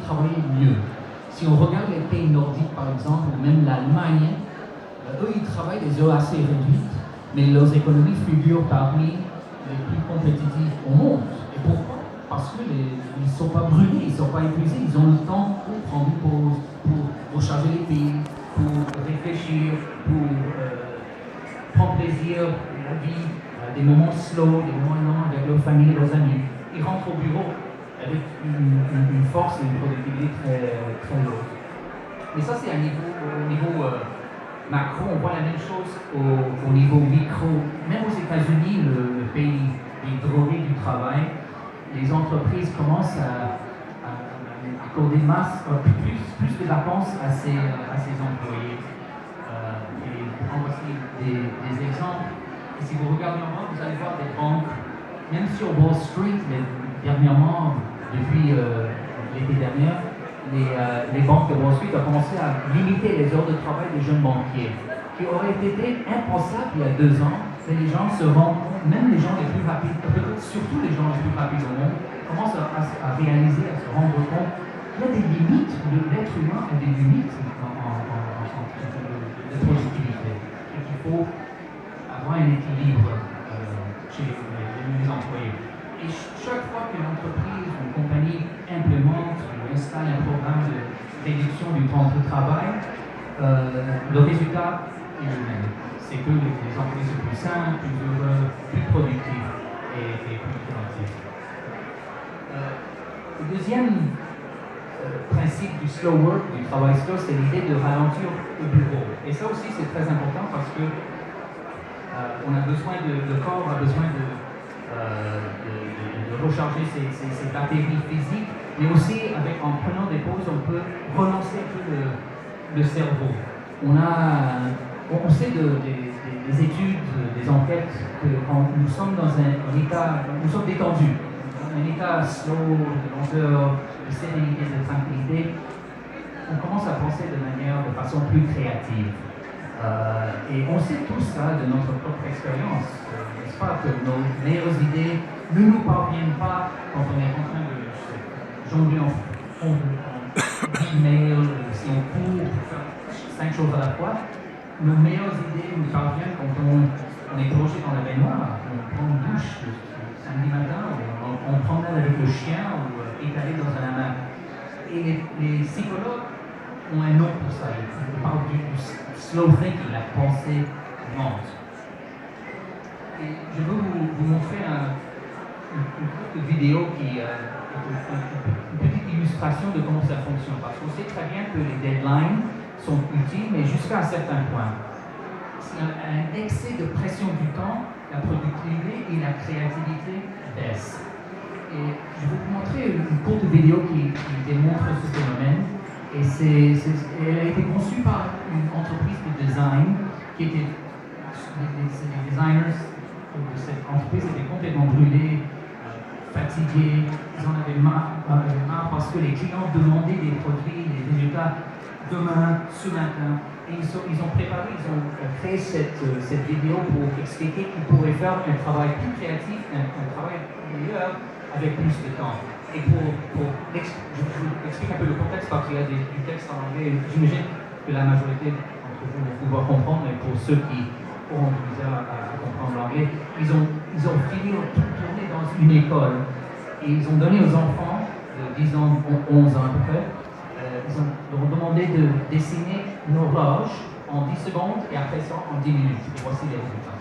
travailler mieux. Si on regarde les pays nordiques, par exemple, ou même l'Allemagne, eux, ils travaillent des heures assez réduites, mais leurs économies figurent parmi les plus compétitives au monde. Et pourquoi? Parce qu'ils ne sont pas brûlés, ils ne sont pas épuisés, ils ont le temps pour prendre une pause, pour recharger les piles, pour réfléchir, pour prendre plaisir à la vie, des moments slow, des moments lents avec leur famille, leurs amis. Ils rentrent au bureau avec une force et une productivité très haute. Mais ça, c'est au niveau macro. On voit la même chose au niveau micro. Même aux États-Unis, le pays des drogués du travail, les entreprises commencent à accorder plus de vacances à ses employés. Et prendre aussi des exemples. Et si vous regardez en bas, vous allez voir des banques, même sur Wall Street, dernièrement, depuis l'été dernier, les banques de Wall Street ont commencé à limiter les heures de travail des jeunes banquiers, qui auraient été impensables il y a 2 ans. Mais les gens se rendent compte, même les gens les plus rapides, peut-être surtout les gens les plus rapides au monde, commencent à réaliser, à se rendre compte qu'il y a des limites, l'être humain a des limites de productivité, et qu'il faut avoir un équilibre chez les employés. Et chaque fois qu'une entreprise ou une compagnie implémente ou installe un programme de réduction du temps de travail, le résultat est le même. C'est que les employés sont plus sains, plus heureux, plus productifs et plus productifs. Le deuxième principe du slow work, du travail slow, c'est l'idée de ralentir au bureau. Et ça aussi, c'est très important parce que on a besoin le corps a besoin de recharger ses batteries physiques, mais aussi en prenant des pauses, on peut relancer un peu le cerveau. On sait des études, des enquêtes, que quand nous sommes dans un état, nous sommes détendus, un état slow, de lenteur, de sérénité, de tranquillité, on commence à penser de façon plus créative. Et on sait tout ça de notre propre expérience, n'est-ce pas, que nos meilleures idées ne nous parviennent pas quand on est en train de jongler en 10 mails, si on court pour faire 5 choses à la fois. Nos meilleures idées nous parviennent quand on est plongé dans la baignoire, on prend une douche le samedi matin, on promenade avec le chien ou étalé dans un hamac. Et les psychologues ont un nom pour ça. Ils parlent du slow thinking, la pensée lente. Et je veux vous montrer une courte vidéo qui est une petite illustration de comment ça fonctionne. Parce qu'on sait très bien que les deadlines sont utiles, mais jusqu'à un certain point. S'il y a un excès de pression du temps, la productivité et la créativité baissent. Et je vais vous montrer une courte vidéo qui démontre ce phénomène. Et elle a été conçue par une entreprise de design qui était. Les designers de cette entreprise étaient complètement brûlés, fatigués, ils en avaient marre parce que les clients demandaient des produits, des résultats demain, ce matin. Et ils ont créé cette vidéo pour expliquer qu'ils pourraient faire un travail plus créatif, un travail meilleur avec plus de temps. Et je vous explique un peu le contexte parce qu'il y a du texte en anglais. J'imagine que la majorité d'entre vous vont pouvoir comprendre, mais pour ceux qui auront du misère à comprendre l'anglais, ils ont fini de tourner dans une école et ils ont donné aux enfants de 10 ans, 11 ans à peu près, ils ont demandé de dessiner une horloge en 10 secondes et après ça en 10 minutes. Et voici les résultats.